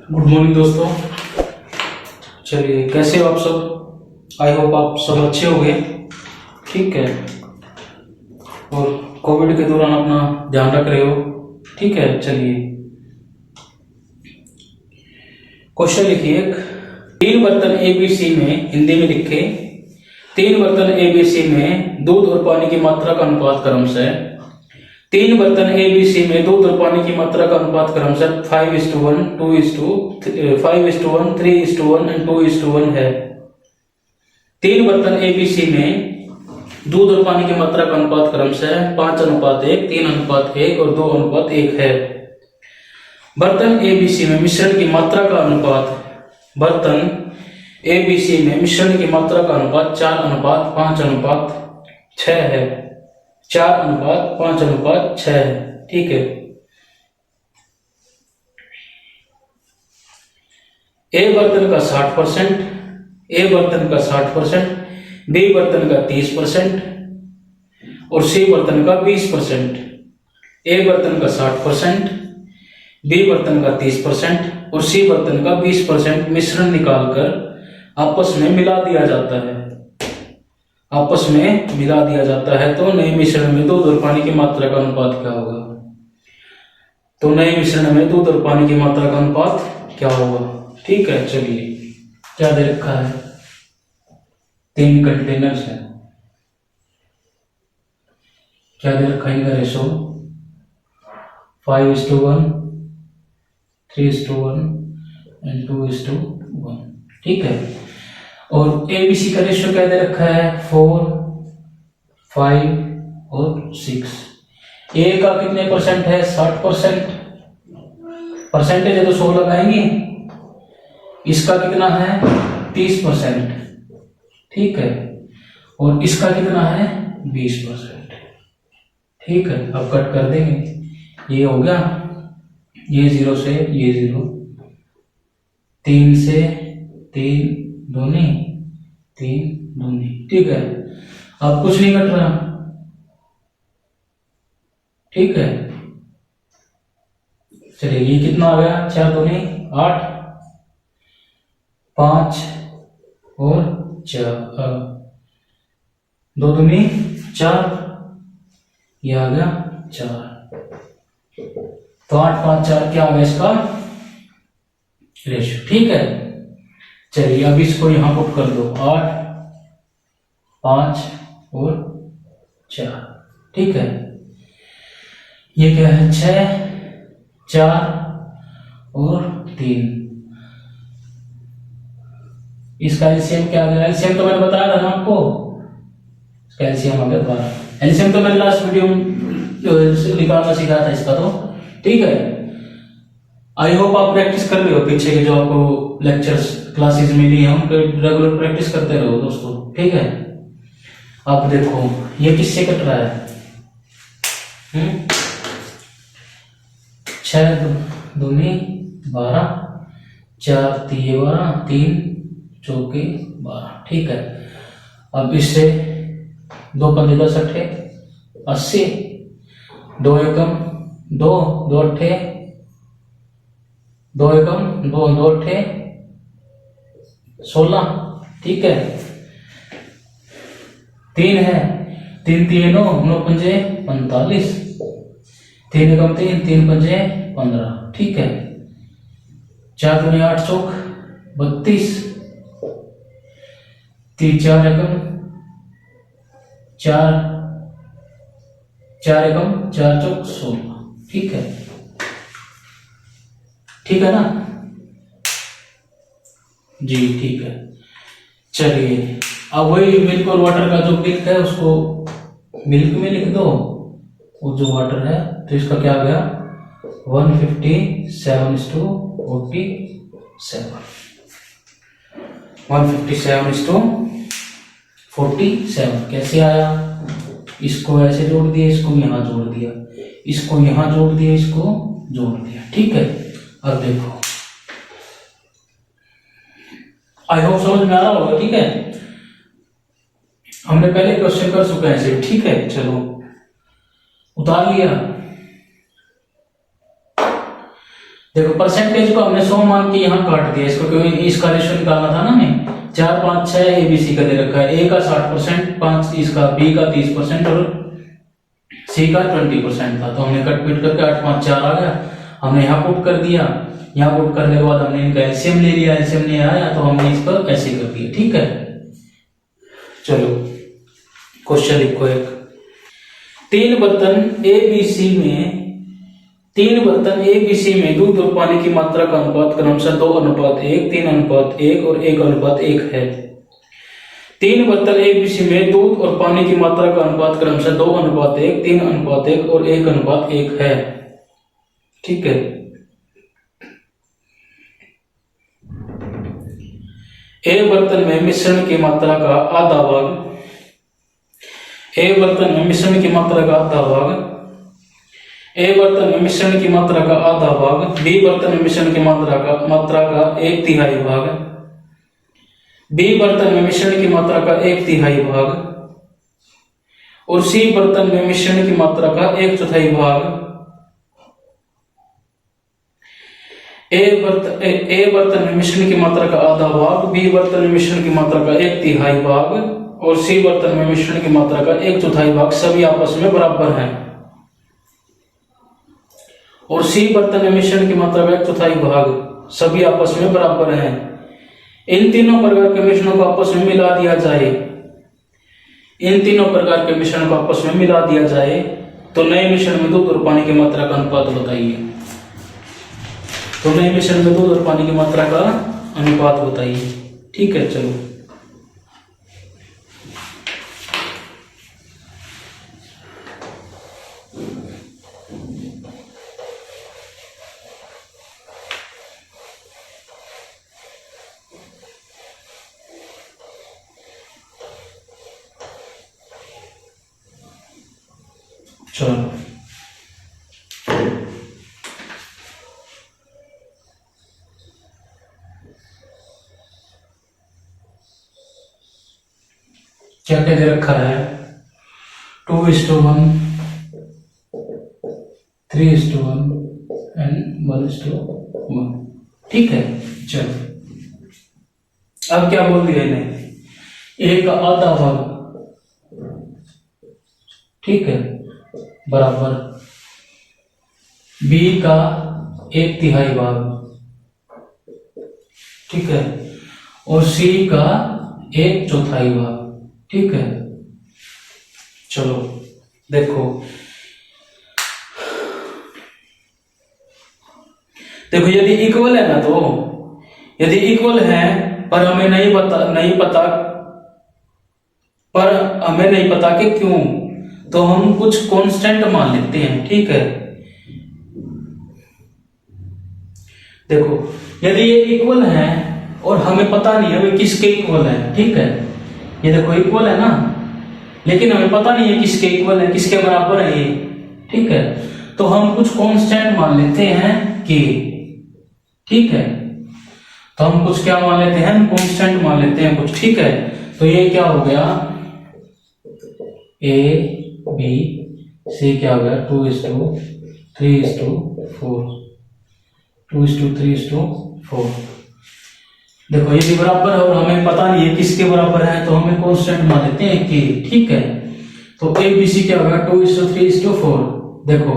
Good morning दोस्तों। चलिए, कैसे हो आप सब? आई होप आप सब अच्छे होंगे। ठीक है, और कोविड के दौरान अपना ध्यान रख रहे हो। ठीक है, चलिए क्वेश्चन लिखिए। तीन बर्तन एबीसी में हिंदी में लिखे। तीन बर्तन एबीसी में दूध और पानी की मात्रा का अनुपात क्रमशः। तीन बर्तन एबीसी में दूध और पानी की मात्रा का अनुपात क्रमशः 5:1, 5:1, 3:1 एंड 2:1 है। तीन बर्तन एबीसी में दूध और पानी की मात्रा का अनुपात क्रमशः 5:1, 3:1 और 2:1 है। बर्तन एबीसी में मिश्रण की मात्रा का अनुपात। बर्तन एबीसी में मिश्रण की मात्रा का अनुपात 4:5:6 है। 4:5:6 है। ठीक है, ए बर्तन का 60%, ए बर्तन का 60%, बी बर्तन का 30% और सी बर्तन का 20%। ए बर्तन का 60%, बी बर्तन का 30% और सी बर्तन का 20% मिश्रण निकालकर आपस में मिला दिया जाता है। आपस में मिला दिया जाता है तो नए मिश्रण में दूध और पानी की मात्रा का अनुपात क्या होगा? तो नए मिश्रण में दूध और पानी की मात्रा का अनुपात क्या होगा? ठीक है, चलिए क्या दे रखा है? 3 कंटेनर्स है। क्या दे रखा है इनका रेशो? 5:1, 3:1 एंड 2:1। ठीक है, और एबीसी का रेशियो क्या दे रखा है? 4, 5 और 6। ए का कितने परसेंट है? 60%। परसेंटेज है तो 100 लगाएंगे। इसका कितना है? 30%। ठीक है, और इसका कितना है? 20%। ठीक है, अब कट कर देंगे। ये हो गया, ये 0 से ये 0, 3 से 3 दूनी 3 दूनी। ठीक है, अब कुछ नहीं कट रहा। ठीक है, चलिए ये कितना आ गया? 4 दूनी 8, 5 और 4, 2 दूनी 4, ये आ गया 4। तो 8, 5, 4 क्या आ गया इसका रेशियो? ठीक है, चलिए अब इसको यहां पुट कर दो। 8, 5 और 4। ठीक है, ये क्या है? 6, 4 और 3। इसका एलसीएम क्या आ गया? एलसीएम तो मैंने बताया था ना आपको। इसका एलसीएम आ गया 12। एलसीएम तो मैंने लास्ट वीडियो में निकालना सिखाया था इसका तो। ठीक है, आई होप आप प्रैक्टिस कर रहे हो। पीछे के जो आपको लेक्चर्स क्लासेस मिली है उनको रेगुलर प्रैक्टिस करते रहो दोस्तों। ठीक है, आप देखो ये किससे कट रहा है? 6 दूनी 12, 4 3 12, 3 चौके 12। ठीक है, अब इससे 2 पंजे 10 अट्ठे 80, 2 एकम 2, 2 अट्ठे 2 एकम 2, 2 अट्ठे 16। ठीक है, 3 है, 3 3 9, 9 पंजे 45, 3 एकम 3, 3 पंजे 15। ठीक है, 4 दूनी 8 चौक 32, 3 4 एकम 4, 4 एकम 4 चौक 16। ठीक है, ठीक है ना जी? ठीक है, चलिए अब वही मिल्क और वाटर का जो मिल्क है उसको मिल्क में लिख दो, और जो वाटर है तो इसका क्या आ गया? 157:47, 157:47। कैसे आया? इसको ऐसे जोड़ दिया, इसको यहां जोड़ दिया, इसको यहां जोड़ दिया, इसको जोड़ दिया। ठीक है, अब देखो आई होप समझ में आ रहा होगा। ठीक है, हमने पहले क्वेश्चन कर चुके हैं ऐसे। ठीक है, चलो उतार लिया। देखो परसेंटेज को हमने 100 मान के यहाँ काट दिया इसको, क्योंकि इसका रेशियो निकालना था ना हमें। 4 5 6 ABC का दे रखा है, A का 60%, 5 इसका, B का 30% और C का 20% था। तो हमने कट पीट करके 8 5 4 आ गया, हमने यहाँ पुट कर दिया। यहाँ पुट करने के बाद हमने इनका एलसीएम ले लिया, एलसीएम नहीं आया तो हमने इसको ऐसे कर दिया। ठीक है, चलो क्वेश्चन लिखो एक। 3 बर्तन ABC में दूध और पानी की मात्रा का अनुपात क्रमशः 2:1, 3:1 और 1:1 है। 3 बर्तन ABC में दूध और पानी की मात्रा का अनुपात क्रमशः 2:1, 3:1 और 1:1 है। ठीक है, एक बर्तन में मिश्रण की मात्रा का आधा भाग, एक बर्तन में मिश्रण की मात्रा का आधा भाग, एक बर्तन में मिश्रण की मात्रा का आधा भाग, बी बर्तन में मिश्रण की मात्रा का 1/3 भाग, बी बर्तन में मिश्रण की मात्रा का 1/3 भाग और सी बर्तन में मिश्रण की मात्रा का 1/4 भाग। ए बर्तन में मिश्रण की मात्रा का आधा भाग, बी बर्तन में मिश्रण की मात्रा का 1/3 भाग और सी बर्तन में मिश्रण की मात्रा का 1/4 भाग सभी आपस में बराबर हैं। और सी बर्तन में मिश्रण की मात्रा का 1/4 भाग सभी आपस में बराबर हैं। इन तीनों प्रकार के मिश्रणों को आपस में मिला दिया जाए, इन तीनों प्रकार के मिश्रण को आपस में मिला दिया जाए तो नए मिश्रण में दूध और पानी की मात्रा का अनुपात बताइए। तो नए मिश्रण में दूध और पानी की मात्रा का अनुपात बताइए। ठीक है, चलो चलो क्या क्या दे रखा है? 2:1, 3:1 एंड 1:1। ठीक है, चलो अब क्या बोल दिया इन्हें? ए का आधा भाग, ठीक है, बराबर बी का 1/3 भाग, ठीक है, और सी का 1/4 भाग। ठीक है, चलो देखो यदि इक्वल है ना, तो यदि इक्वल है पर हमें नहीं पता कि क्यों, तो हम कुछ कांस्टेंट मान लेते हैं। ठीक है, देखो यदि ये इक्वल है और हमें पता नहीं है वे किसके इक्वल है। ठीक है, ये देखो इक्वल है ना, लेकिन हमें पता नहीं है किसके इक्वल है, किसके बराबर है ये। ठीक है, तो हम कुछ कांस्टेंट मान लेते हैं के। ठीक है, तो हम कुछ क्या मान लेते हैं? कांस्टेंट मान लेते हैं कुछ। ठीक है, तो ये क्या हो गया? ए बी सी क्या हो गया? 2:3:4, 2:3:4। देखो ये भी बराबर है और हमें पता नहीं है किसके बराबर है, तो हमें कांस्टेंट मान लेते हैं के। ठीक है, तो ए बी सी क्या होगा? 2:3:4। देखो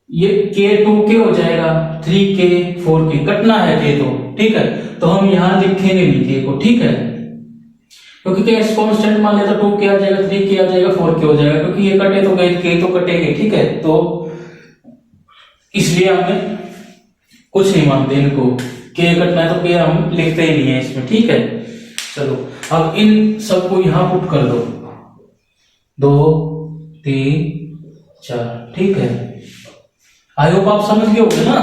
ये के 2k हो जाएगा, 3k 4k, कटना है के तो। ठीक है, तो हम यहां लिखेंगे नहीं के को। ठीक है, क्योंकि के कांस्टेंट मान लिया तो 2k आ जाएगा, 3k आ जाएगा, 4k हो जाएगा, क्योंकि ये कटे तो गए, के तो कटेंगे। ठीक है, तो इसलिए हमें कुछ नहीं मानते इनको, के कटना है तो के हम लिखते ही नहीं है इसमें। ठीक है, चलो अब इन सबको यहां पुट कर दो, 2 3 4। ठीक है, आई होप आप समझ गए होंगे ना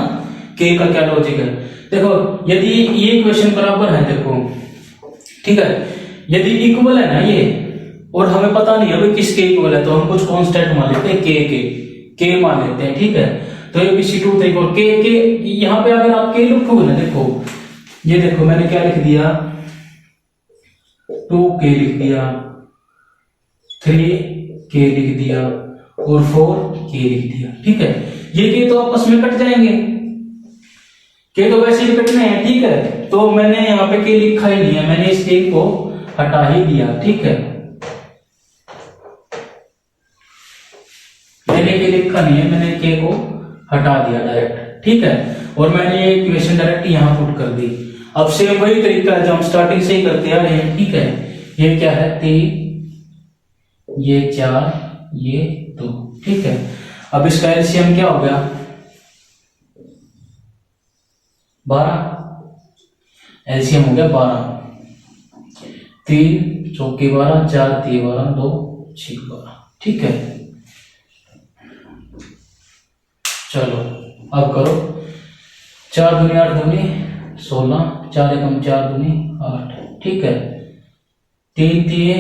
के का क्या लॉजिक है। देखो यदि ये क्वेश्चन बराबर है, देखो ठीक है, यदि इक्वल है ना ये और हमें पता नहीं है किसके इक्वल है, तो हम कुछ कांस्टेंट मान लेते हैं, के मान लेते हैं। ठीक है, तो ये BC 2 3 4 के यहां पे अगर आप के लिखोगे ना, देखो ये देखो मैंने क्या लिख दिया, 2k लिख दिया, 3k लिख दिया और 4k लिख दिया। ठीक है, ये के तो आपस में कट जाएंगे, के तो वैसे ही कटने हैं, ठीक है। तो मैंने यहाँ पे के लिखा ही नहीं है, मैंने इस के को हटा ही दिया, ठीक है। मैंने के लिखा नहीं है, मैंने के को हटा दिया डायरेक्ट, ठीक है। और मैंने ये इक्वेशन डायरेक्ट यहाँ पुट कर दी। अब सेम वही तरीका है जो हम स्टार्टिंग से ही करते आ रहे हैं, ठीक है। ये क्या है 3, ये 4, ये 2, ठीक है। अब इसका एलसीएम क्या हो गया 12, एलसीएम हो गया 12। 3 चौके 12, 4 3 12, 2 6 12, ठीक है। चलो अब करो, 4 दूनी 8 दूनी 16, 4 एकम 4 दूनी 8, ठीक है। 3 तिये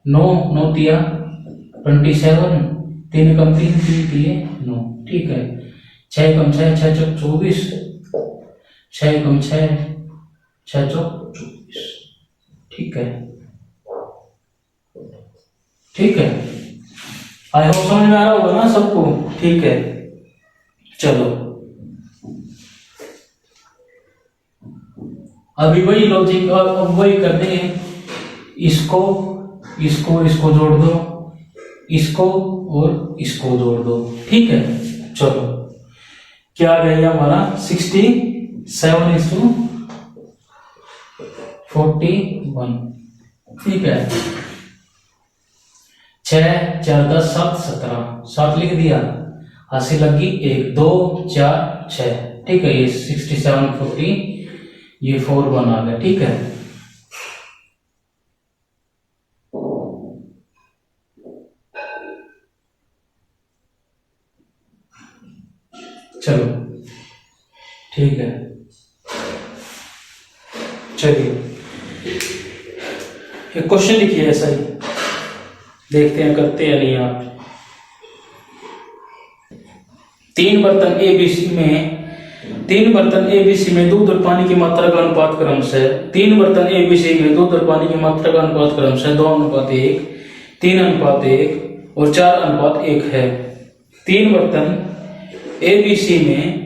9, 9 तिया 27, 3 एकम 3, 3 तिये 9, ठीक है। 6 एकम 6, 6 चौक 24, 6 एकम 6, 6 चौक 24, ठीक है। ठीक है, आई होप समझ में आ रहा होगा ना सबको, ठीक है। चलो अभी वही लॉजिक, अब वही करते हैं। इसको इसको इसको जोड़ दो, इसको और इसको जोड़ दो, ठीक है। चलो क्या आ गया हमारा 67:41, ठीक है। 6 4 10 7 17, 7 लिख दिया, हासिल लगी 1 2 4 6, ठीक है। ये 67 40, ये 4 1 आ गया, ठीक है। चलो ठीक है, चलिए एक क्वेश्चन लिखिए ऐसा ही, देखते हैं करते हैं नहीं आप। 3 बर्तन एबीसी में दूध और पानी की मात्रा का अनुपात क्रमशः 3 बर्तन एबीसी में दूध और पानी की मात्रा का अनुपात क्रमशः 2:1, 3:1 और 4:1 है। 3 बर्तन एबीसी में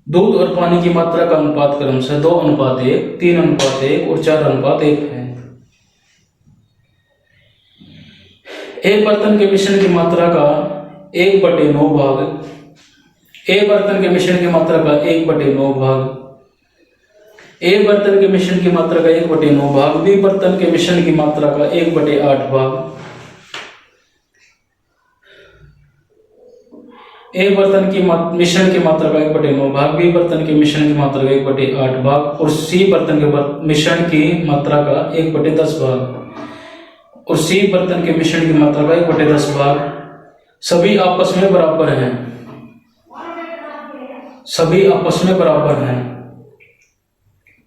दूध और पानी की मात्रा का अनुपात क्रमशः 2:1, 3:1 और 4:1 है। एक बर्तन के मिश्रण की मात्रा का 1/9 भाग, ए बर्तन के मिश्रण की मात्रा का 1/9 भाग, ए बर्तन के मिश्रण की मात्रा का 1/9 भाग, बी बर्तन के मिश्रण की मात्रा का 1/8 भाग, ए बर्तन की मिश्रण की मात्रा का 1/9 भाग, बी बर्तन के मिश्रण की मात्रा का 1/8 भाग और सी बर्तन के मिश्रण की मात्रा का 1/10 भाग और सी बर्तन के मिश्रण की मात्रा का 1/10 भाग सभी आपस में बराबर हैं, सभी आपस में बराबर हैं।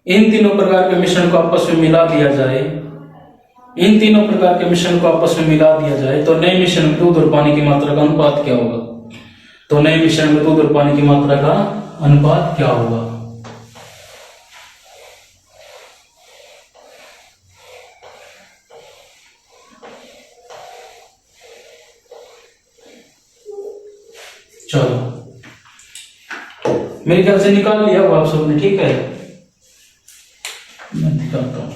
इन तीनों प्रकार के मिश्रण को आपस में मिला दिया जाए, इन तीनों प्रकार के मिश्रण को आपस में मिला दिया जाए तो नए मिश्रण में दूध और पानी की मात्रा का अनुपात क्या होगा? तो नए मिश्रण में दूध और पानी की मात्रा का अनुपात क्या होगा? चलो मेरे ख्याल से निकाल लिया वो आप सबने, ठीक है। मैं दिखाता हूं,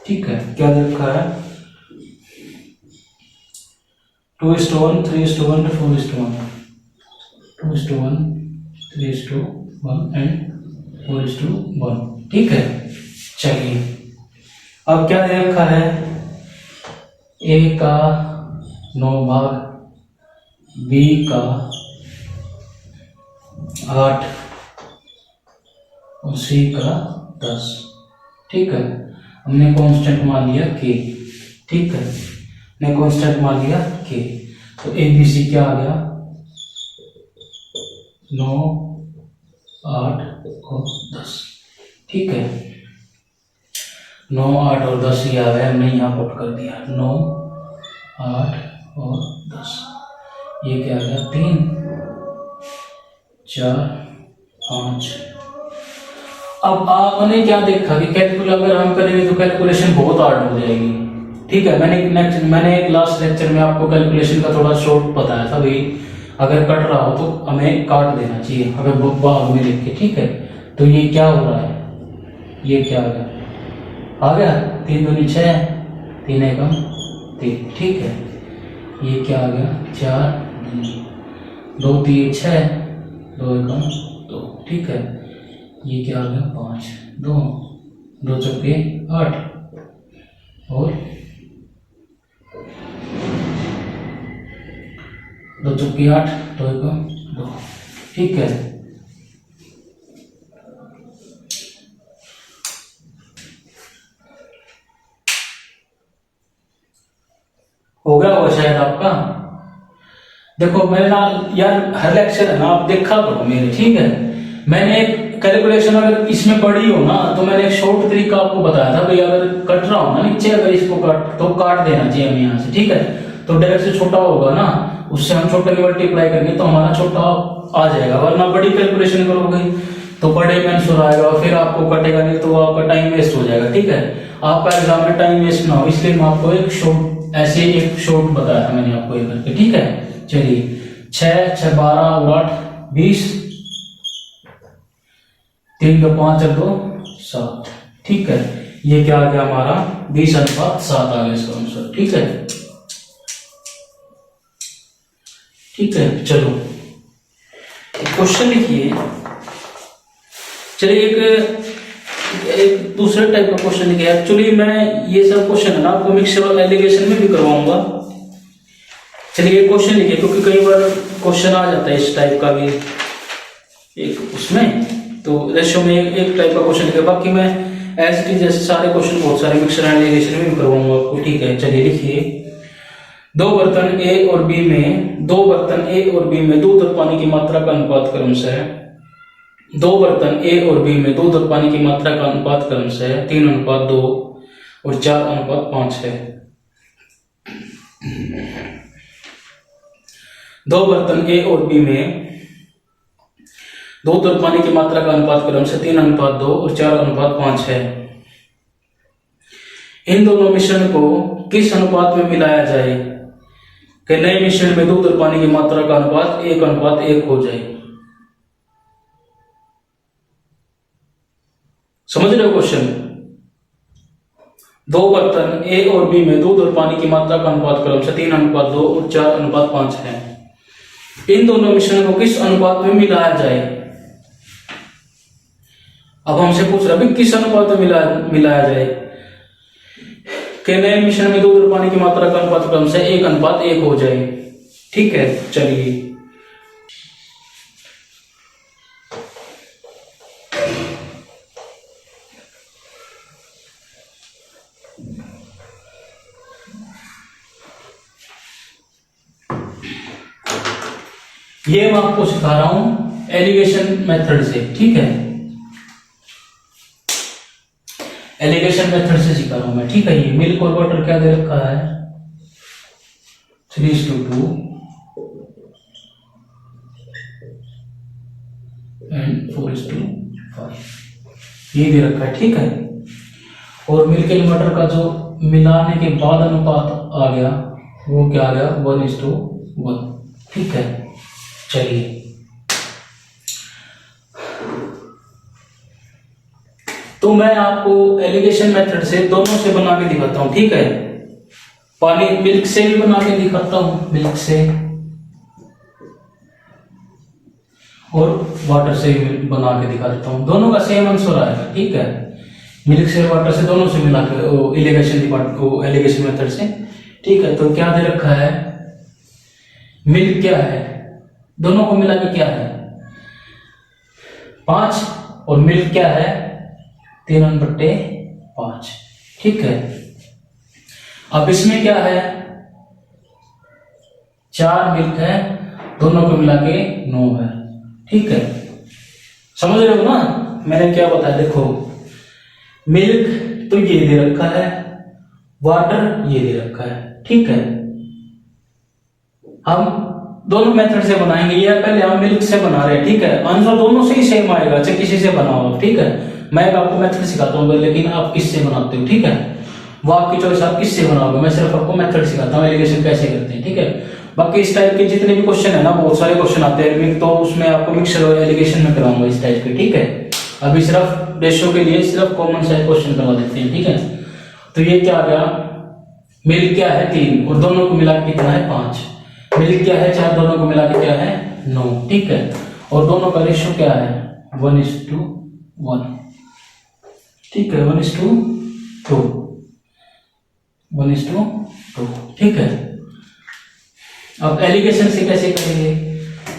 ठीक है। क्या लिखा है 2:1, 3:1, 4:1, 2:1, 3:1 एंड 4:1, ठीक है। चलिए अब क्या दे रखा है, ए का 9 भाग, बी का 8 और सी का 10, ठीक है। हमने कांस्टेंट मान लिया के, ठीक है, हमने कांस्टेंट मान लिया के। तो ए बी सी क्या आ गया 9, 8 और 10, ठीक है। 9, 8 और 10 ये आ गया, हमने यहाँ पुट कर दिया 9, 8 और 10। ये क्या आ गया 3, 4, 5। अब आपने क्या देखा कि कैलकुलेटर अगर हम करेंगे तो कैलकुलेशन बहुत हार्ड हो जाएगी, ठीक है। मैंने एक लास्ट लेक्चर में आपको कैलकुलेशन का थोड़ा शॉर्ट बताया था भाई, अगर कट रहा हो तो हमें काट देना चाहिए अगर भाग में लिख के, ठीक है। तो ये क्या हो रहा है, ये क्या आ गया 3 दूनी 6, 3 एकम 3, ठीक है। ये क्या आ गया 4 2 3 6, 2 एकम 2, ठीक है। ये क्या आ गया 5 2 2 चौके 8 और 2 चौके 8, 2 एकम 2, ठीक है। हो गया होगा शायद आपका। देखो मेरे ना यार हर लेक्चर है ना, आप देखा करो मेरे, ठीक है। मैंने एक कैलकुलेशन अगर इसमें पढ़ी हो ना तो मैंने एक शॉर्ट तरीका आपको बताया था भाई, अगर कट रहा हो ना नीचे, अगर इसको काट देना चाहिए हमें यहाँ से, ठीक है। तो डायरेक्ट से छोटा होगा ना, उससे हम छोटे की मल्टीप्लाई करेंगे तो हमारा छोटा आ जाएगा, वरना बड़ी कैलकुलेशन करोगे तो बड़े में आंसर आएगा, फिर आपको कटेगा नहीं तो आपका टाइम वेस्ट हो जाएगा, ठीक है। आपका एग्जाम में टाइम वेस्ट ना हो इसलिए मैं आपको एक शॉर्ट, ऐसे एक शॉर्ट बताया था मैंने आपको ये करके, ठीक है। चलिए 6 6 12 और 8 20, 3 2 5 और 2 7, ठीक है। ये क्या आ गया हमारा 20:7 आ गया इसका आंसर, ठीक है। ठीक है, चलो क्वेश्चन लिखिए। चलिए एक दूसरे टाइप का क्वेश्चन लिखिए। एक्चुअली मैं ये सब क्वेश्चन है ना आपको मिक्सचर और एलिगेशन में भी करवाऊंगा। चलिए क्वेश्चन लिखिए, क्योंकि कई बार क्वेश्चन आ जाता है इस टाइप का भी एक उसमें, तो रेशियो में एक टाइप का क्वेश्चन लिखिए। बाकी मैं एज इट इज जैसे सारे क्वेश्चन बहुत सारे मिक्सचर एंड एलिगेशन में भी करवाऊंगा आपको, ठीक है। चलिए लिखिए, दो बर्तन ए और बी में दूध और पानी की मात्रा का अनुपात क्रमशः 3:2 और 4:5 है। दो बर्तन ए और बी में दूध और पानी की मात्रा का अनुपात क्रमशः 3:2 और 4:5 है। इन दोनों मिश्रण को किस अनुपात में मिलाया जाए कि नए मिश्रण में दूध और पानी की मात्रा का अनुपात 1:1 हो जाए। समझ रहे हो क्वेश्चन? दो बर्तन ए और बी में दूध और पानी की मात्रा का अनुपात क्रमशः 3:2 और 4:5 है। इन दोनों मिश्रण को किस अनुपात में मिलाया जाए। अब हमसे पूछ रहा है किस अनुपात में मिलाया जाए कि नए मिश्रण में दूध और पानी की मात्रा का अनुपात क्रमशः 1:1 हो जाए, ठीक है। चलिए ये मैं आपको सिखा रहा हूं एलिगेशन मेथड से, ठीक है। एलिगेशन मेथड से सिखा रहा हूं मैं, ठीक है। ये मिल्क और वाटर क्या दे रखा है 3:2 एंड 4:5 ये दे रखा है, ठीक है। और मिल्क एंड वाटर का जो मिलाने के बाद अनुपात आ गया वो क्या आ गया 1:1, ठीक है। चलिए तो मैं आपको एलिगेशन मेथड से दोनों से बना के दिखाता हूं, ठीक है। पानी मिल्क से भी बना के दिखाता हूं, मिल्क से, और वाटर से भी बना के दिखा देता हूं। दोनों का सेम आंसर आएगा, ठीक है। मिल्क से वाटर से दोनों से मिला के एलिगेशन मेथड से, ठीक है। तो क्या दे रखा है, मिल्क क्या है, दोनों को मिला के क्या है 5 और मिल्क क्या है 3/5, ठीक है। अब इसमें क्या है 4 मिल्क है, दोनों को मिला के 9 है, ठीक है। समझ रहे हो ना मैंने क्या बताया? देखो मिल्क तो ये दे रखा है, वाटर ये दे रखा है, ठीक है। हम दोनों मेथड से बनाएंगे, ये पहले हम मिल्क से बना रहे हैं, ठीक है। आंसर दोनों से ही सेम आएगा, चाहे किसी से बनाओ, ठीक है। मैं आपको मेथड सिखाता हूँ लेकिन आप किससे बनाते हो, ठीक है। वो आपकी चॉइस, आप किससे बनाओगे। मैं सिर्फ आपको मेथड सिखाता हूँ एलिगेशन कैसे करते हैं, ठीक है। बाकी इस टाइप के जितने भी क्वेश्चन है ना, बहुत सारे क्वेश्चन आते हैं, तो उसमें आपको मिक्सर और एलिगेशन में कराऊंगा इस टाइप के, ठीक है। अभी सिर्फ रेशियो के लिए सिर्फ कॉमन साइज क्वेश्चन करवा देते हैं, ठीक है। तो ये क्या आ गया, मिल क्या है 3 और दोनों को मिला के कितना है 5, मिल क्या है 4, दोनों को मिला के क्या है 9, ठीक है। और दोनों का रेशियो क्या है 1:1, ठीक है, 1:2, 1:2, ठीक है। अब एलिगेशन से कैसे करेंगे,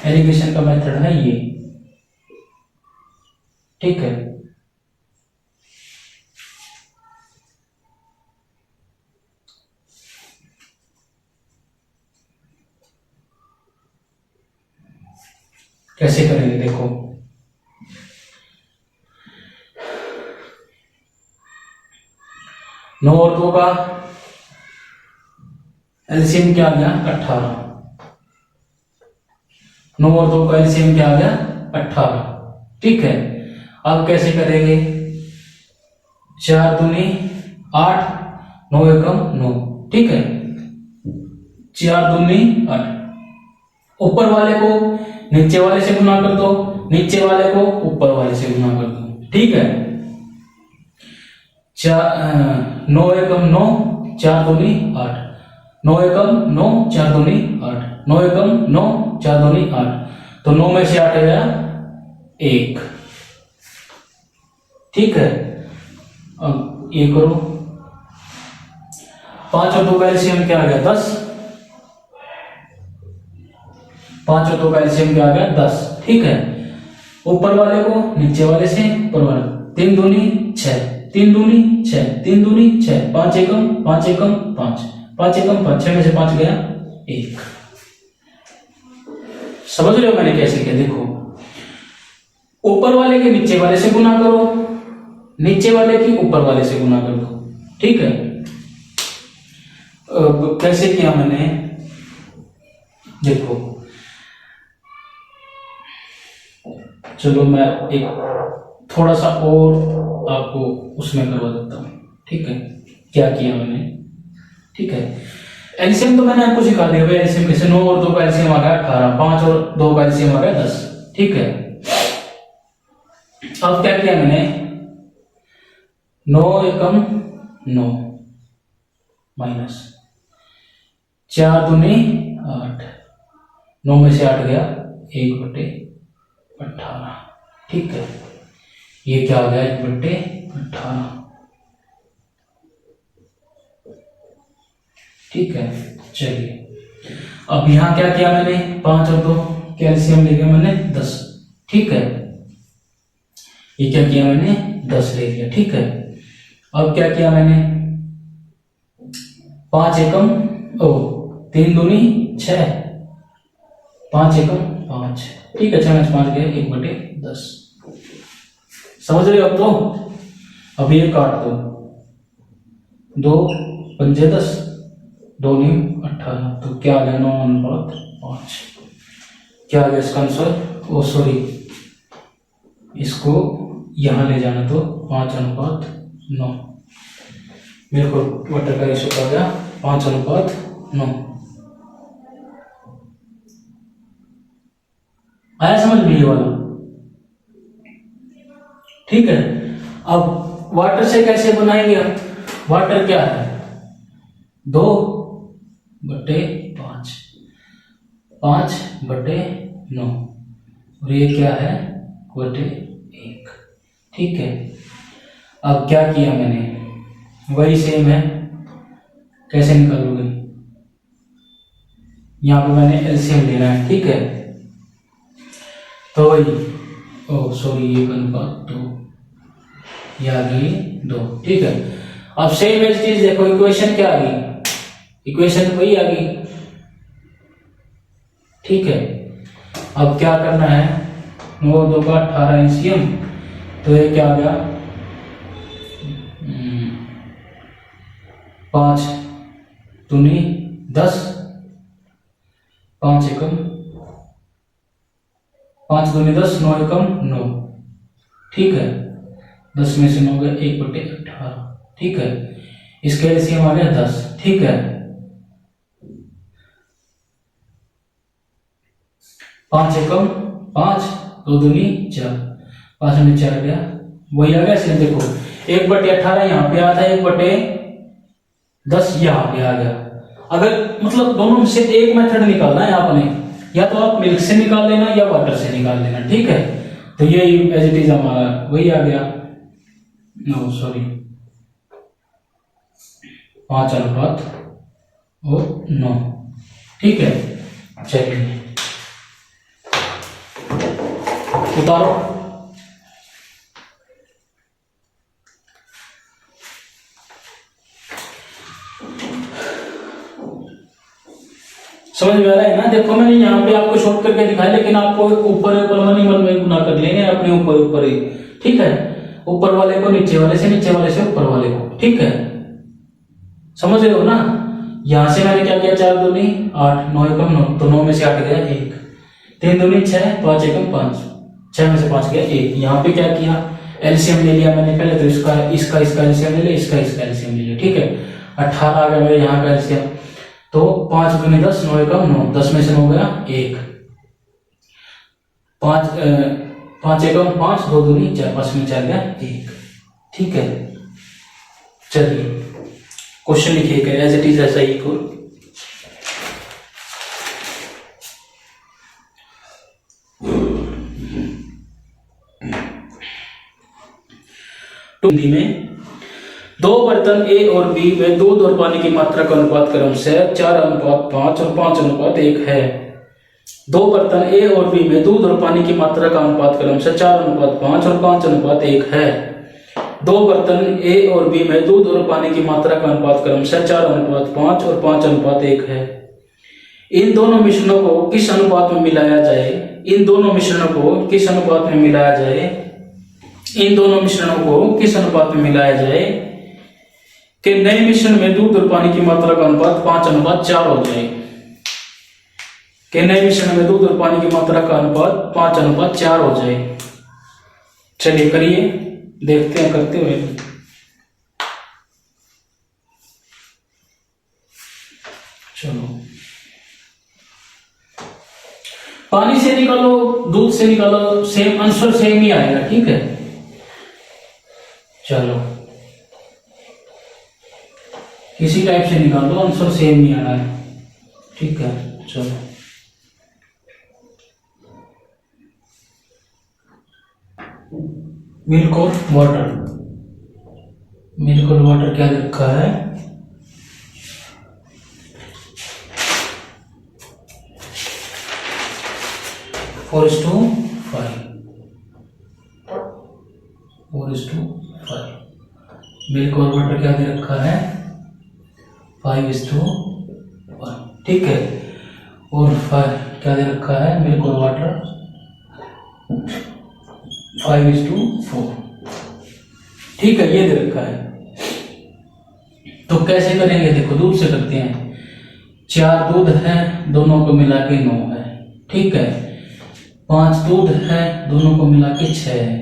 एलिगेशन का मेथड है ये, ठीक है। कैसे करेंगे देखो, नौ और 2 का एलसीएम क्या आ गया 18, 9 और 2 का एलसीएम क्या आ गया 18, ठीक है। अब कैसे करेंगे, 4 दूनी 8, 9 एकम 9, ठीक है, 4 दूनी 8, ऊपर वाले को नीचे वाले से गुना कर दो, नीचे वाले को ऊपर वाले से गुना कर दो, ठीक है। 9 एकम 9, 4 दूनी 8, 9 एकम 9, 4 दूनी 8, 9 एकम 9, 4 दूनी 8, तो 9 में से 8 गया 1, ठीक है। अब ये करो, 5 और 2 का एलसीएम क्या आ गया 10, 5 और 2 का एलसीएम क्या आ गया 10, ठीक है। ऊपर वाले को नीचे वाले से ऊपर वाले, 3 दूनी 6, 3 दूनी 6, 3 दूनी 6, 5 एकम 5 एकम 5, 5 एकम 5, 6 में से 5 गया 1। समझ रहे हो मैंने कैसे किया, देखो ऊपर वाले के नीचे वाले से गुना करो, नीचे वाले की ऊपर वाले से गुना कर दो, ठीक है। कैसे किया मैंने, देखो चलो मैं एक थोड़ा सा और आपको उसमें करवा देता हूं, ठीक है। क्या किया मैंने, ठीक है। एलसीएम तो मैंने आपको सिखा दिया, एलसीएम कैसे, 9 और 2 का एलसीएम आ गया 18, 5 और 2 का एलसीएम आ गया 10, ठीक है। अब क्या किया मैंने, 9 एकम 9 माइनस 4 दूनी 8, 9 में से 8 गया 1/18, ठीक है। ये क्या आ गया 1/18, ठीक है। चलिए अब यहां क्या किया मैंने, 5 और 2 कैल्शियम ले गया मैंने 10, ठीक है। ये क्या किया मैंने 10 ले लिया, ठीक है। अब क्या किया मैंने, 5 एकम 3 दूनी 6, 5 एकम 5, ठीक है। 6 में 5 गए 1/10, समझ रहे हो अब तो। अब ये काट दो, 2 पंजे 10, 2 नीम 18, तो क्या आ गया 9:5, क्या आ गया इसका आंसर, ओ सॉरी इसको यहां ले जाना, तो 5:9, मेरे को वाटर का रेशो आ गया 5:9। आया समझ में ये वाला, ठीक है। अब वाटर से कैसे बनाएंगे, वाटर क्या है 2/5, 5/9, और ये क्या है 1/1, ठीक है। अब क्या किया मैंने, वही सेम है, कैसे निकालोगे, यहां पे मैंने एलसीएम लेना है, ठीक है। तो वही, ओ सॉरी ये अनुपात 2, ये आ गई 2, ठीक है। अब सेम एज चीज देखो, इक्वेशन क्या आ गई, इक्वेशन वही आ गई, ठीक है। अब क्या करना है, 9 और 2 का 18 एलसीएम, तो ये क्या आ गया 5 दूनी 10, 5 एकम 5 दूनी 10, 9 एकम 9, ठीक है। 10 में से 9 गया 1/18, ठीक है। इसका एलसीएम आ गया 10। ठीक है, 5 एकम 5, 2 दूनी 4, 5 में 4 गया, वही आ गया। इसलिए देखो 1/18 यहाँ पे आया था, 1/10 यहाँ पे आ गया। अगर मतलब दोनों में से एक मेथड निकालना है आपने, या तो आप मिल्क से निकाल लेना या वाटर से निकाल लेना। ठीक है, तो ये एज इट इज हमारा वही आ गया, नो सॉरी 5:9। ठीक है, चलिए उतारो। समझ में आ रहा है ना? देखो मैंने यहाँ पे आपको शॉर्ट करके दिखाया, लेकिन आपको ऊपर ऊपर मन ही मन में गुना कर लेंगे अपने ऊपर ऊपर ही। ठीक है, ऊपर वाले को नीचे वाले से, नीचे वाले से ऊपर वाले को। ठीक है, समझ रहे हो ना? यहां से मैंने क्या किया, 4 दूनी 8, 9 एकम 9, तो 9 में से 8 गया 1, 3 दूनी 6, 5 एकम 5, 6 में से 5 गया 1। यहाँ पे क्या किया, एलसीएम ले लिया मैंने पहले, तो इसका एलसीएम ले लिया, इसका एलसीएम ले लिया। ठीक है, 18 आ गया मेरे यहाँ का एलसीएम, तो 5 दूनी 10, 9 एकम 9, 10 में से 9 गया 1, 5 एकम 5, 2 दूनी 4, 5 में 4 गया 1। ठीक है, चलिए क्वेश्चन लिखिएगा एज इट इज, ऐसा ही को। हिंदी में 2 बर्तन ए और बी में दूध और पानी की मात्रा का अनुपात क्रमशः 4:5 और 5:1 है। 2 बर्तन ए और बी में दूध और पानी की मात्रा का अनुपात क्रमशः 4:5 और 5:1 है। 2 बर्तन ए और बी में दूध और पानी की मात्रा का अनुपात क्रमशः 4:5 और 5:1 है। इन दोनों मिश्रणों को किस अनुपात में मिलाया जाए? इन दोनों मिश्रणों को किस अनुपात में मिलाया जाए? इन दोनों मिश्रणों को किस अनुपात में मिलाया जाए कि नए मिश्रण में दूध और पानी की मात्रा का अनुपात 5:4 हो जाए? कि नए मिश्रण में दूध और पानी की मात्रा का अनुपात 5:4 हो जाए। चलिए करिए, देखते हैं करते हुए। चलो, पानी से निकालो, दूध से निकालो, सेम आंसर सेम ही आएगा। ठीक है, चलो किसी टाइप से निकालो, आंसर सेम ही आना है। ठीक है, चलो मिल्क और वाटर, मिल्क और वाटर क्या लिखा है? Four is to 5, 4:5। मिल्क और वाटर क्या दे रखा है? 5:1। ठीक है, और 5 क्या दे रखा है? मिल्क और वाटर 5:4। ठीक है, ये दे रखा है। तो कैसे करेंगे? देखो दूध से करते हैं। 4 दूध है, दोनों को मिला के 9 है। ठीक है, 5 दूध है, दोनों को मिला के 6 है।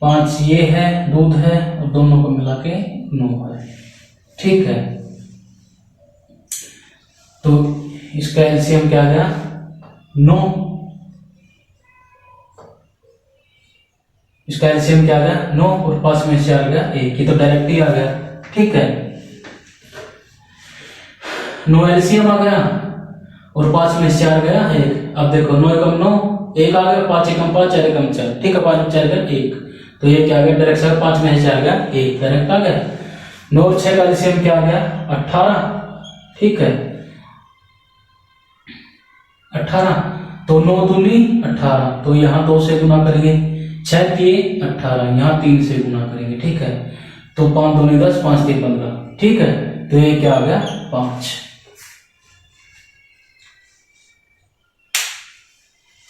5 ये है, दूध है, और दोनों को मिला के 9 है। ठीक है, तो इसका एलसीएम क्या गया? 9। इसका एलसीएम क्या गया? 9, और 5 में से आ गया 1, ये तो डायरेक्ट ही आ गया। ठीक है, 9 एलसीएम आ गया और 5 में से 4 गया 1। अब देखो 9 एकम 9, 1 आ गया, 5 एकम 5, 4 एकम 4। ठीक है, 5 में 4 गया 1, तो ये क्या आ गया? डायरेक्ट 5 में से 4 गया 1, डायरेक्ट आ गया। 9 और 6 का एलसीएम क्या आ गया? 18। ठीक है, 18, तो 9 दूनी 18, तो यहाँ 2 से गुना करेंगे। 6 दिए 18, यहाँ 3 से गुना करेंगे। ठीक है, तो 5 दूनी 10, 5 3 15। ठीक है, तो ये क्या आ गया? 5।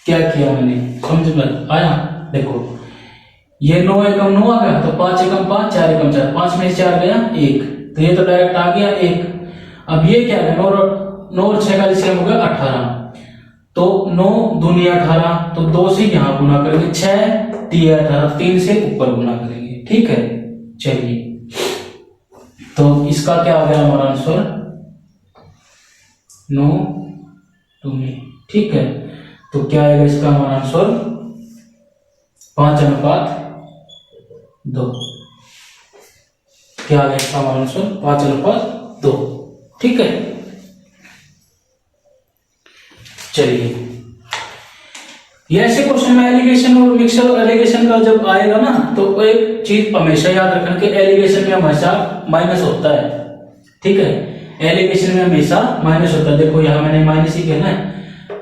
क्या किया मैंने, समझ में आया? देखो ये 9 एकम 9 आ गया, तो 5 एकम 5, 4 एकम 4, 5 में से 4 गया 1, तो ये तो डायरेक्ट आ गया 1। अब ये क्या है? 9 और 6 का एलसीएम हो गया 18, तो 9 दूनी 18, तो 2 से यहां गुना करेंगे। 6 3 18, 3 से ऊपर गुना करेंगे। ठीक है, चलिए तो इसका क्या आ गया हमारा आंसर, नो टू मी। ठीक है, तो क्या आएगा इसका हमारा आंसर 5:2। क्या आ गया इसका हमारा आंसर 5:2। ठीक है, चलिए ये ऐसे क्वेश्चन में एलिगेशन और मिक्सर एलिगेशन का जब आएगा ना, तो एक चीज हमेशा याद रखना कि एलिगेशन में हमेशा माइनस होता है। ठीक है, एलिगेशन में हमेशा माइनस होता है। देखो यहाँ मैंने माइनस ही किया ना,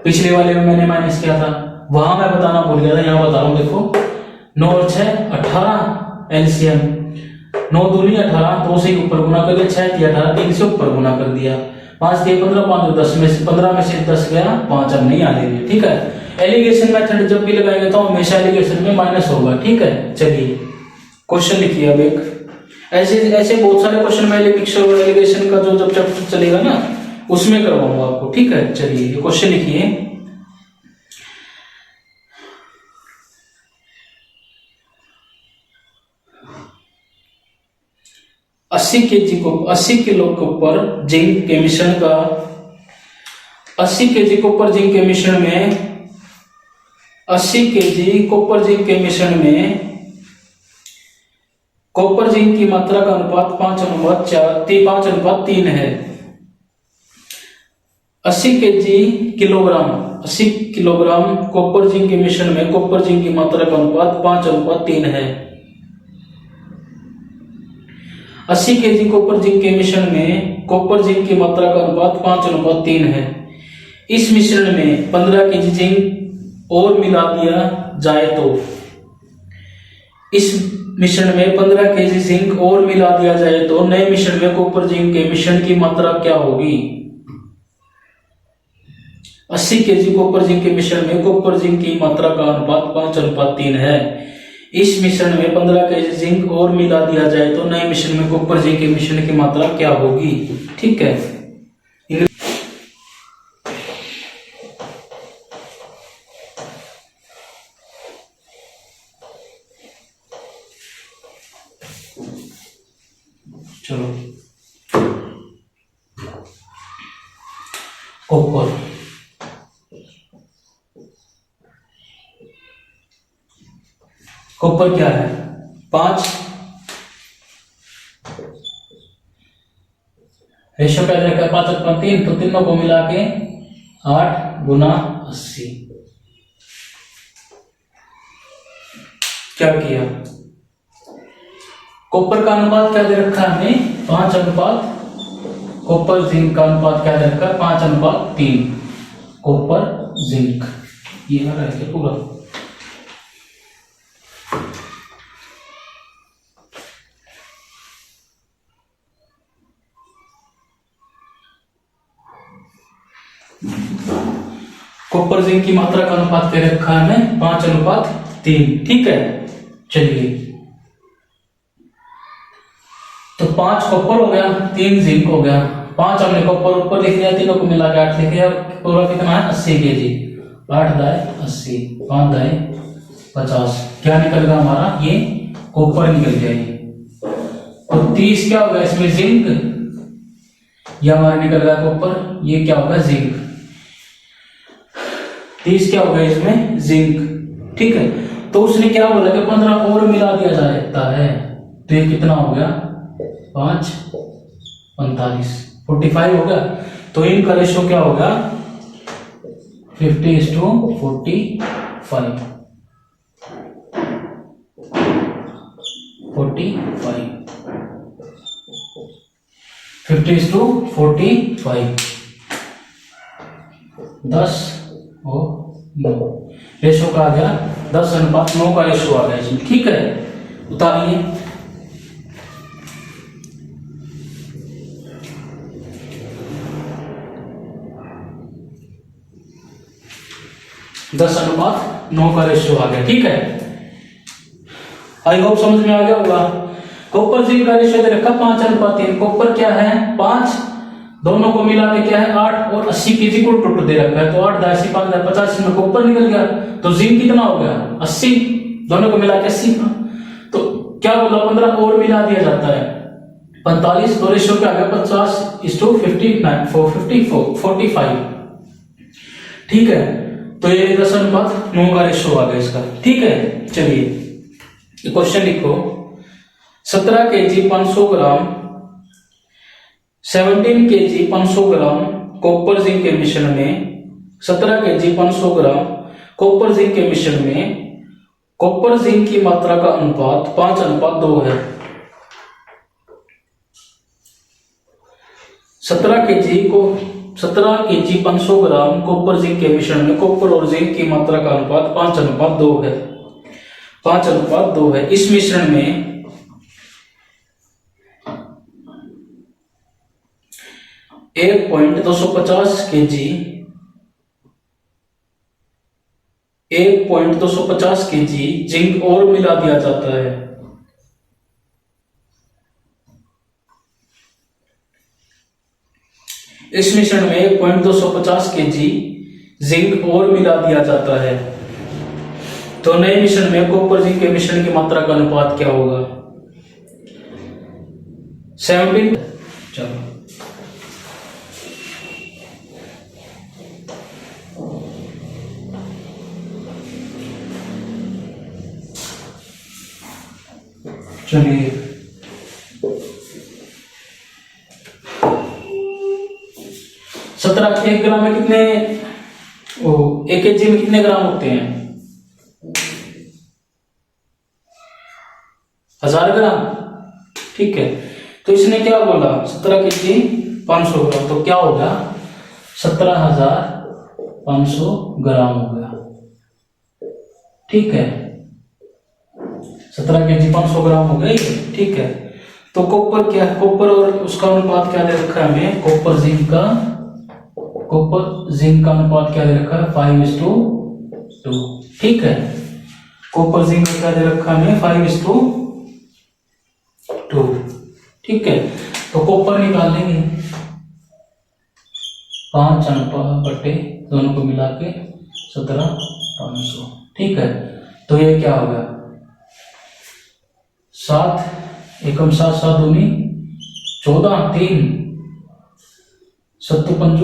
पिछले वाले में मैंने माइनस किया था, वहां मैं बताना भूल गया था, यहाँ बता रहा हूँ। देखो 9 और 6 18 एलसीएम, 9 दूनी 18, 2 से ऊपर गुना कर दिया, 6 दिया 18, 3 से ऊपर गुना कर दिया, 5 दिए 15, 5 10 में से 15 में से 10 गया, 5 अब नहीं आने। ठीक है, एलिगेशन मेथड जब भी लगाएंगे तो हमेशा एलिगेशन में माइनस होगा। ठीक है, चलिए क्वेश्चन लिखिए। अब एक ऐसे ऐसे बहुत सारे क्वेश्चन में मिक्सर और एलिगेशन का जो जब चैप्टर चलेगा ना, उसमें करवाऊंगा आपको। ठीक है, चलिए ये क्वेश्चन लिखिए। अस्सी किलो के ऊपर जिंक के मिश्रण का 80 केजी कॉपर जिंक के मिश्रण में 80 केजी कॉपर जिंक के मिश्रण में कॉपर जिंक की मात्रा का अनुपात 5:3 है। 80 किलोग्राम कॉपर जिंक के मिश्रण में कॉपर जिंक की मात्रा का अनुपात 5:3 है। 80 केजी कॉपर जिंक के मिश्रण में कॉपर जिंक की मात्रा का अनुपात 5:3 है। इस मिश्रण में 15 केजी जिंक और मिला दिया जाए तो इस मिश्रण में 15 केजी जिंक और मिला दिया जाए तो नए मिश्रण में कॉपर जिंक के मिश्रण की मात्रा क्या होगी। 80 केजी कॉपर जिंक के मिश्रण में कॉपर जिंक की मात्रा का अनुपात 5:3 है। इस मिश्रण में 15 केजी जिंक और मिला दिया जाए तो नए मिश्रण में कॉपर जिंक के मिश्रण की मात्रा क्या होगी। ठीक है, चलो कॉपर कॉपर क्या है 5, रेशो क्या रखा है 5:3, तो तीनों को मिला के 8 गुना 80। क्या किया, कॉपर का अनुपात क्या दे रखा है हमें 5 कॉपर जिंक का अनुपात क्या दे रखा है 5:3 कॉपर जिंक। ये ना रखे पूरा। कॉपर जिंक की मात्रा का अनुपात क्या रखा है हमें 5:3। ठीक है, चलिए तो 5 कॉपर हो गया, 3 जिंक हो गया, 5 हमने कॉपर ऊपर लिख दिया, तीनों को मिला के 8 लिख दिया। पूरा कितना है 80 केजी, 8 दाए 80, 5 दाए 50। क्या निकल गया हमारा, ये कॉपर निकल गया ये। और 30 क्या होगा इसमें जिंक, ये हमारा निकल गया कॉपर, ये क्या होगा जिंक। 30 क्या होगा इसमें जिंक। ठीक है, तो उसने क्या बोला कि 15 और मिला दिया जा सकता है, तो ये कितना हो गया 5 45 45 हो गया। तो इनका रेशो क्या होगा 50:45 50:45 10 और 9 रेशो का आ गया 10:9 का रेशो आ गया इसमें। ठीक है, उतारिए। दस 10:9 का रेशियो आ गया। ठीक है, आई होप समझ में आ गया होगा। कॉपर जिंक का रेशियो दे रखा 5:3। कॉपर क्या है 5, दोनों को मिला के क्या है 8 और 80 केजी को टोटल दे रखा है, तो 8 10 5 50 में कॉपर निकल गया। तो जिंक कितना हो गया 80, दोनों को मिला के 80। तो क्या बोला 15 और मिला दिया जाता है, 45 तो रेशियो क्या आ गया 50:59 ठीक है। तो ये 10:9 का रेशियो आ गया इसका। ठीक है, चलिए क्वेश्चन लिखो। 17 kg 500 ग्राम 17 kg 500 ग्राम कॉपर जिंक के मिश्रण में 17 kg 500 ग्राम कॉपर जिंक के मिश्रण में कॉपर जिंक की मात्रा का अनुपात 5:2 है। 17 kg 500 ग्राम कॉपर जिंक के मिश्रण में कॉपर और जिंक की मात्रा का अनुपात 5:2 है। 5:2 है। इस मिश्रण में 1.250 kg जिंक और मिला दिया जाता है। इस मिश्रण में 1.250 kg जिंक और मिला दिया जाता है। तो नए मिश्रण में कॉपर जिंक के मिश्रण की मात्रा का अनुपात क्या होगा? 17। चलो चलिए 17 1 ग्राम में कितने 1 kg में कितने ग्राम होते हैं? 1000 ग्राम। ठीक है, तो इसने क्या बोला 17 kg 500 ग्राम, तो क्या होगा 17,500 ग्राम हो गया। ठीक है, 17 kg 500 ग्राम हो गई। ठीक है, तो कॉपर क्या है? कॉपर और उसका अनुपात क्या दे रखा है हमें? कॉपर जिंक का अनुपात क्या दे रखा है? 5:2। ठीक है, कॉपर जिंक का क्या दे रखा है हमें? 5:2। ठीक है, तो कॉपर निकाल लेंगे 5 दोनों को मिला के 17,500। ठीक है, तो ये क्या होगा 7 एकम 7 7 दूनी 14 3 7 5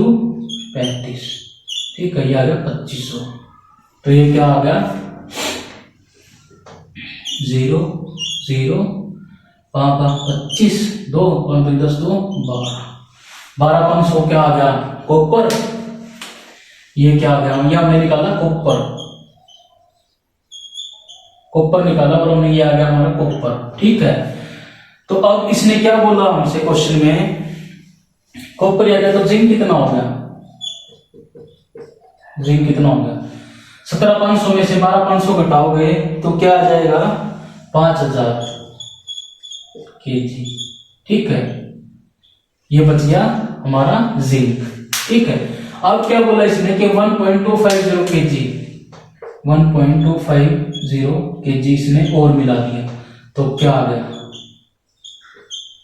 35। ठीक है, ये आ गया 2500। तो ये क्या आ गया 0 0 5 25 2 5 10 2 12 500 क्या आ गया कॉपर। ये क्या आ गया? हमने निकाला कॉपर निकाला और हमने ये आ गया हमारा कॉपर। ठीक है, तो अब इसने क्या बोला हमसे क्वेश्चन में? कॉपर आ गया तो जिंक कितना हो गया? जिंक कितना हो गया? 17,500 में से 12,500 घटाओगे तो क्या आ जाएगा 5,000 kg। ठीक है, ये बच गया हमारा जिंक। ठीक है, अब क्या बोला इसने कि 1.250 kg इसने और मिला दिया, तो क्या आ गया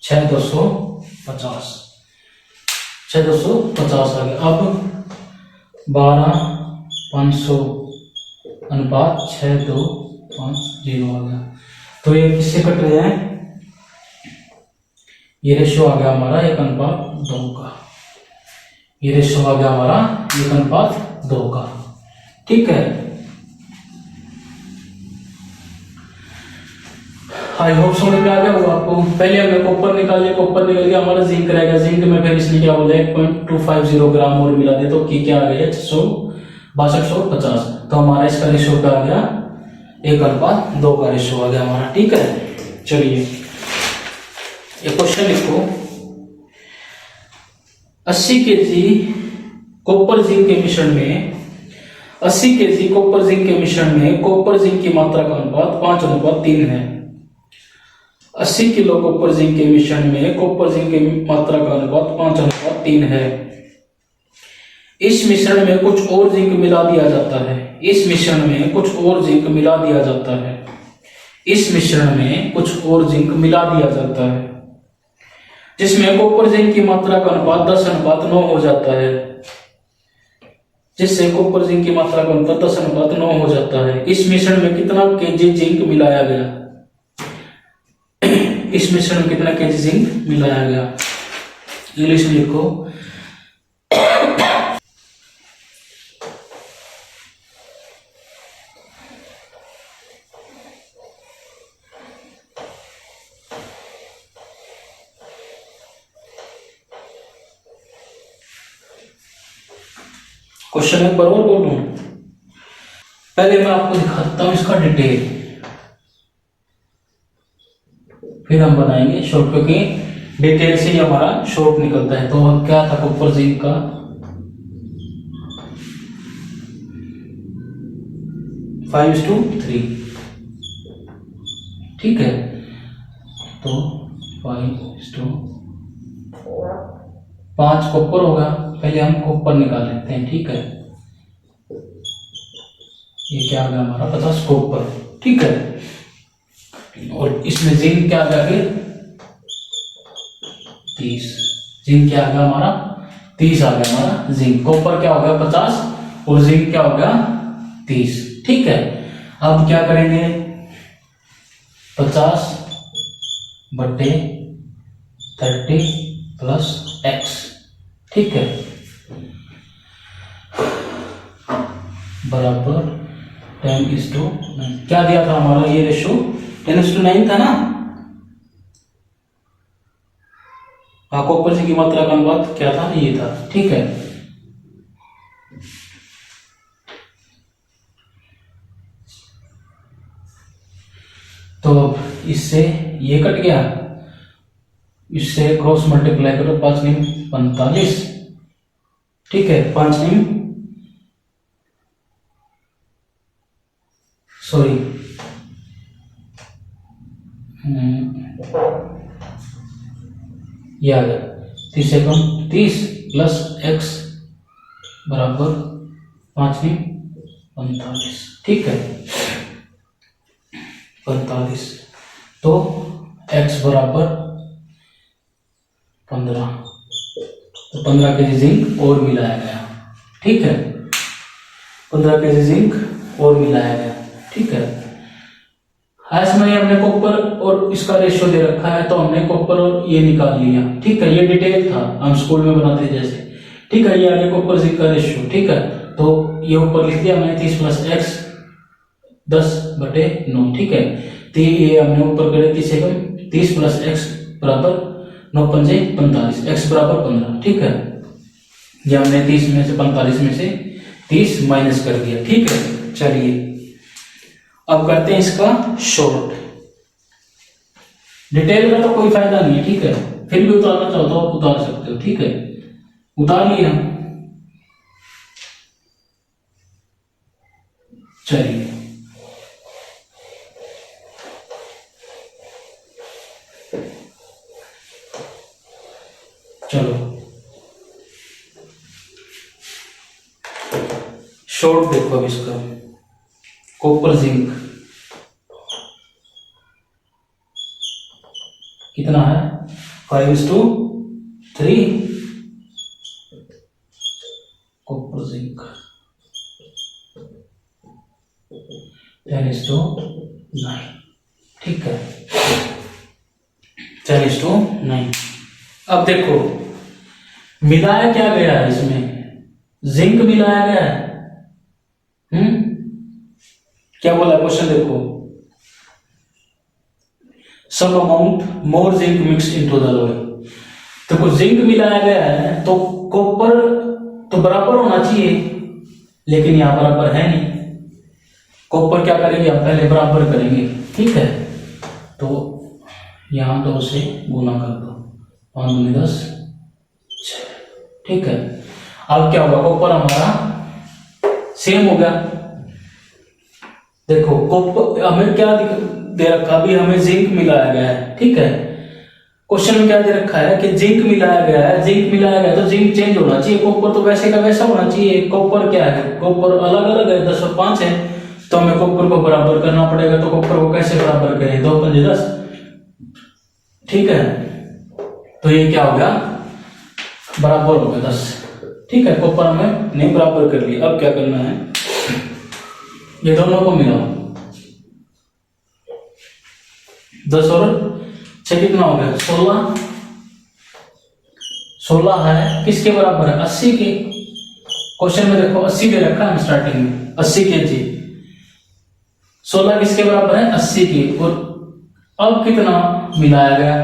6,250 आ गया। अब 12,500 अनुपात 6,250 आ गया। तो ये किससे कट रहे हैं? ये रेशियो आ गया हमारा 1:2 का। ये रेशियो आ गया हमारा 1:2 का। ठीक है, आई होप समझ में आ गया होगा आपको। पहले हमने कॉपर निकाल लिया, कॉपर निकल गया, हमारा जिंक रहेगा। जिंक में फिर इसने क्या बोला 1.250 ग्राम और मिला दिया, तो क्या आ गया 6,250। तो हमारा इसका रेशियो क्या आ गया 1:2 का रेशियो आ गया हमारा। ठीक है, चलिए ये क्वेश्चन लिखो। 80 kg कॉपर जिंक के मिश्रण में 80 kg कॉपर जिंक के मिश्रण में कॉपर जिंक की मात्रा का अनुपात 5:3 है। 80 किलो कॉपर जिंक के मिश्रण में कॉपर जिंक की मात्रा का अनुपात 5:3 है। इस मिश्रण में कुछ और जिंक मिला दिया जाता है। इस मिश्रण में कुछ और जिंक मिला दिया जाता है। इस मिश्रण में कुछ और जिंक मिला दिया जाता है, जिसमें कॉपर जिंक की मात्रा का अनुपात 10:9 हो जाता है। जिससे कॉपर जिंक की मात्रा का अनुपात 10:9 हो जाता है। इस मिश्रण में कितना केजी जिंक मिलाया गया? इस मिश्रण में कितना केजी जिंक मिलाया गया। इंग्लिश में लिखो। क्वेश्चन एक बार और बोलूं, पहले मैं आपको दिखाता हूं इसका डिटेल, फिर हम बनाएंगे शॉर्ट, क्योंकि डिटेल से ही हमारा शॉर्ट निकलता है। तो क्या था कॉपर जिंक का 5:3, ठीक है। तो 5 कॉपर होगा। पहले हम कॉपर निकाल लेते हैं, ठीक है। ये क्या आ गया हमारा 50 कॉपर, ठीक है। और इसमें जिंक क्या आ गया फिर 30, जिंक क्या आ गया हमारा 30 आ गया हमारा जिंक। कॉपर क्या हो गया 50 और जिंक क्या हो गया 30, ठीक है। अब क्या करेंगे 50/30 प्लस x, ठीक है, बराबर 10:9। क्या दिया था हमारा ये रेशो 10:9 था ना। कॉपर की मात्रा का अनुपात क्या था, ये था, ठीक है। तो अब इससे ये कट गया, इससे क्रॉस मल्टीप्लाई करो, 5×9 = 45, ठीक है। 5×9 सॉरी ये आ गया 30 सेकंड 30 प्लस x बराबर 5×9 = 45, ठीक है, 45। तो x बराबर 15, तो 15 केजी जिंक और मिलाया गया, ठीक है। 15 केजी जिंक और मिलाया गया, ठीक है। इसमें हमने कॉपर और इसका रेशियो दे रखा है, तो हमने कॉपर और ये निकाल लिया, ठीक है। ये डिटेल था, हम स्कूल में बनाते जैसे, ठीक है। ये आगे कॉपर जिंक का रेशियो, ठीक है। तो ये ऊपर लिख दिया मैंने 30 प्लस x 10/9, ठीक है। तो ये हमने ऊपर करे 30 प्लस x बराबर 9×5 = 45, x बराबर 15, ठीक है। ये हमने 30 में से 45 में से 30 माइनस कर दिया, ठीक है। चलिए अब करते हैं इसका शॉर्ट। डिटेल का तो कोई फायदा नहीं है, ठीक है। फिर भी उतारना चाहो तो आप उतार सकते हो, ठीक है। उतार लिया, चलिए चलो शॉर्ट देखो अब इसका कॉपर जिंक कितना है 5:3 कॉपर जिंक 10:9, ठीक है, 10:9। अब देखो मिलाया क्या गया है, इसमें जिंक मिलाया गया है। क्या बोला क्वेश्चन देखो, some amount more zinc mix into the लोई। देखो जिंक मिलाया गया है तो कॉपर तो बराबर होना चाहिए, लेकिन यहां बराबर है नहीं। कॉपर क्या करेंगे, हम पहले बराबर करेंगे, ठीक है। तो यहां 2 से गुना कर दो, 5×10 6, ठीक है। अब क्या होगा, कॉपर हमारा सेम हो गया। देखो कॉपर हमें क्या दे रखा, अभी हमें जिंक मिलाया गया है, ठीक है। क्वेश्चन में क्या दे रखा है कि जिंक मिलाया गया है, जिंक मिलाया गया तो जिंक चेंज होना चाहिए, कॉपर तो वैसे का वैसा होना चाहिए। कॉपर क्या है, कॉपर अलग अलग है, 10 और 5 है, तो हमें कॉपर को बराबर करना पड़ेगा। तो कॉपर को कैसे बराबर करें, 2×5 = 10, ठीक है। तो ये क्या हो गया, बराबर हो गया 10, ठीक है। कॉपर हमें नहीं बराबर कर लिया। अब क्या करना है, ये दोनों को मिलाओ, 10 और से कितना हो गया 16, 16 है किसके बराबर है 80 के। क्वेश्चन में देखो 80 दे रखा है स्टार्टिंग में 80 kg, 16 किसके बराबर है 80 के। और अब कितना मिलाया गया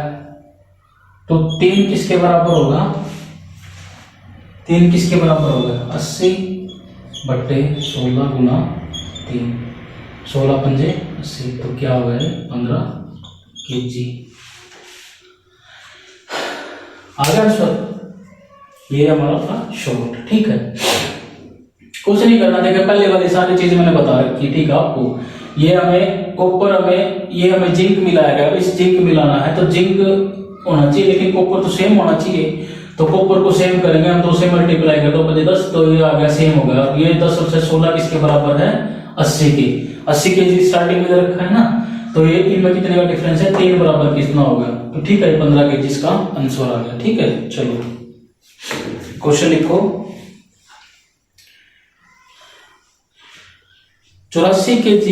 तो 3 किसके बराबर होगा, 3 किसके बराबर होगा 80 बट्टे 16 गुना 3, 16 पंजे 80, तो क्या हो गया 15 kg। आ गया आंसर, ये हमारा था शॉर्ट। ठीक है, कुछ नहीं करना, देखिए पहले वाली सारी चीजें मैंने बता रखी, ठीक है आपको। ये हमें कॉपर, ये हमें जिंक मिलाया गया, इस जिंक मिलाना है तो जिंक होना चाहिए, लेकिन कॉपर तो सेम होना चाहिए। तो कॉपर को सेम करेंगे हम, 2 से मल्टीप्लाई कर दो 5 10, तो ये आ गया सेम हो गया। ये 10 और 16 किसके बराबर है 80 के। 80 के जी स्टार्टिंग में रखा है ना, तो ये इनमें कितने का डिफरेंस है 3 बराबर कितना होगा, तो ठीक है 15 के जी इसका आंसर आ गया। ठीक है, चलो क्वेश्चन लिखो। 84 kg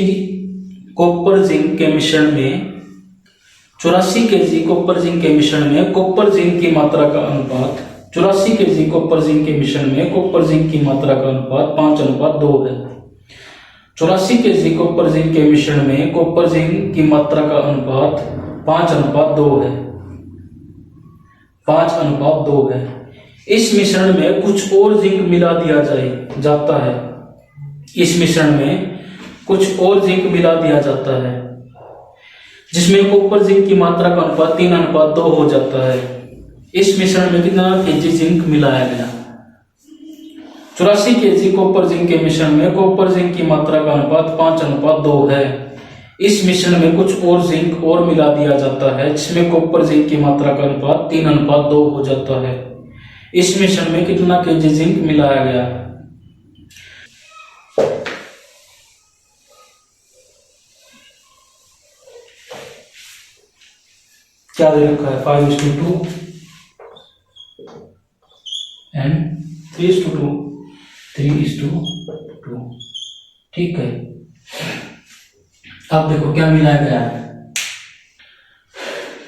कॉपर जिंक के मिश्रण में 84 kg कॉपर जिंक के मिश्रण में कॉपर जिंक की मात्रा का अनुपात 84 kg कॉपर जिंक के मिश्रण में कॉपर जिंक की मात्रा का अनुपात 5:2 है। 84 kg कॉपर जिंक के मिश्रण में कॉपर जिंक की मात्रा का अनुपात 5:2 है, 5:2 है। इस मिश्रण में कुछ और जिंक मिला दिया जाता है, इस मिश्रण में कुछ और जिंक मिला दिया जाता है जिसमें कॉपर जिंक की मात्रा का अनुपात 3:2 हो जाता है। इस मिश्रण में कितना केजी जिंक मिलाया गया। 84 kg कॉपर जिंक के मिश्रण में कॉपर जिंक की मात्रा का अनुपात 5:2 है। इस मिश्रण में कुछ और जिंक और मिला दिया जाता है जिसमें कॉपर जिंक की मात्रा का अनुपात 3:2 हो जाता है। इस मिश्रण में कितना केजी जिंक मिलाया गया। क्या दे रखा है 5:2 एंड 3:2, 3:2। ठीक है, अब देखो क्या मिलाया गया है,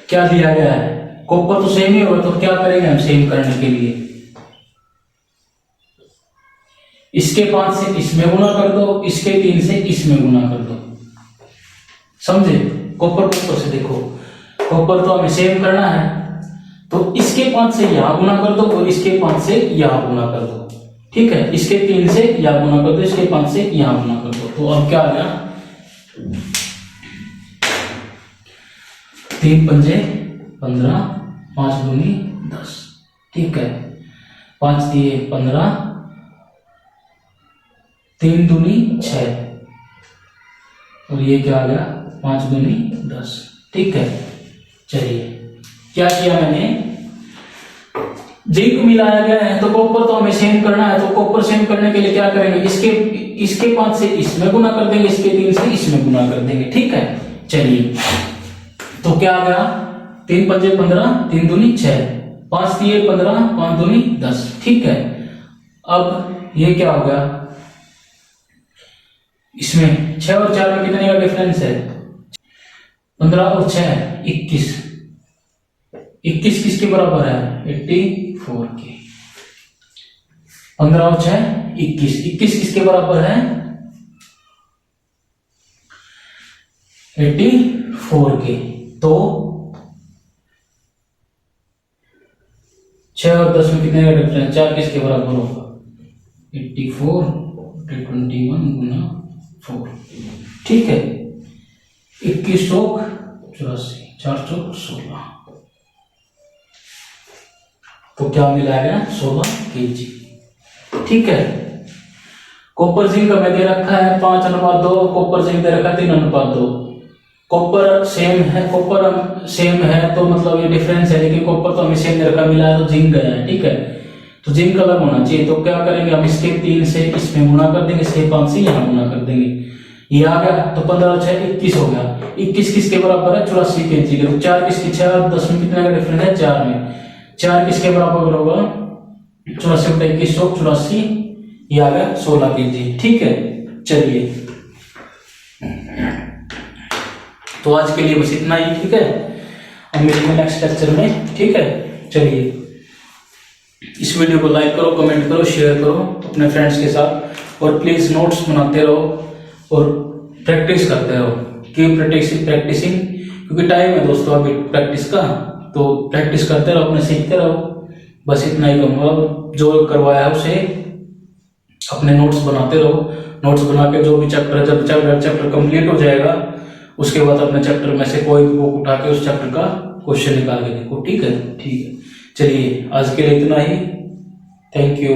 क्या दिया गया है। कॉपर तो सेम ही होगा, तो क्या करेंगे हम सेम करने के लिए, इसके 5 से इसमें गुना कर दो, इसके 3 से इसमें गुना कर दो, समझे। कॉपर को से देखो, कॉपर तो हमें सेम करना है, तो इसके 5 से यहां गुना कर दो और इसके 5 से यहां गुना कर दो। ठीक है, इसके 3 से यहां गुना कर दो, इसके 5 से यहां गुना कर दो, तो अब क्या आ गया 3 पंजे 15, 5 दूनी 10। ठीक है, 5 दिए 15, 3 दूनी 6 और ये क्या आ गया 5 दूनी 10। ठीक है, चलिए क्या किया मैंने, जिंक मिलाया गया है तो कॉपर तो हमें सेम करना है, तो कॉपर सेम करने के लिए क्या करेंगे, इसके 5 से इसमें गुना कर देंगे, इसके 3 से इसमें गुना कर देंगे। ठीक है, चलिए तो क्या आ गया 3 पंजे 15, 3 दूनी 6, 5 दिए 15, 5 दूनी 10। ठीक है, अब ये क्या हो गया, इसमें 6 और 4 में कितने का डिफरेंस है 15 और 6 21, 21 किसके बराबर है 84 के। 15 और 6 21, 21 किसके बराबर है 84 के। तो 6 और 10 में कितने का डिफरेंस, 4 किसके बराबर होगा 84 21 गुना 4। ठीक है, 21 चौक 84, 4 चौक 16, तो क्या मिला गया 16 kg। ठीक है, कॉपर जिंक हमें दे रखा है 5:2, कॉपर जिंक दे रखा है 3:2। कॉपर सेम है, कॉपर सेम है तो मतलब ये डिफरेंस है, लेकिन कॉपर तो हमें सेम दे रखा मिला है तो जिंक गया है। ठीक है, तो जिंक अलग होना चाहिए, तो क्या करेंगे हम इसके 3 से इसमें गुना कर देंगे, इसके 5 से यहां गुना कर देंगे, ये आ गया। तो 15 और 6 21 हो गया। 21 किसके बराबर है 84 kg के। 4 किसकी, 6 और 10 में कितने का डिफरेंस है 4 में, 4 किसके बराबर होगा 84 बटा 21 चौक 84, ये आ गया 16 kg। ठीक है, चलिए तो आज के लिए बस इतना ही। ठीक है, अब मिलेंगे नेक्स्ट लेक्चर में, ठीक है। चलिए, इस वीडियो को लाइक करो, कमेंट करो, शेयर करो अपने फ्रेंड्स के साथ, और प्लीज नोट्स बनाते रहो और प्रैक्टिस करते रहो। कीप प्रैक्टिसिंग, क्योंकि टाइम है दोस्तों अभी प्रैक्टिस का, तो प्रैक्टिस करते रहो, अपने सीखते रहो। बस इतना ही कहूँगा, जो करवाया है उसे अपने नोट्स बनाते रहो। नोट्स बना के जो भी चैप्टर, जब चैप्टर कंप्लीट हो जाएगा उसके बाद अपने चैप्टर में से कोई भी बुक उठा के उस चैप्टर का क्वेश्चन निकाल के देखो, ठीक है। ठीक है, चलिए आज के लिए इतना ही। Thank you.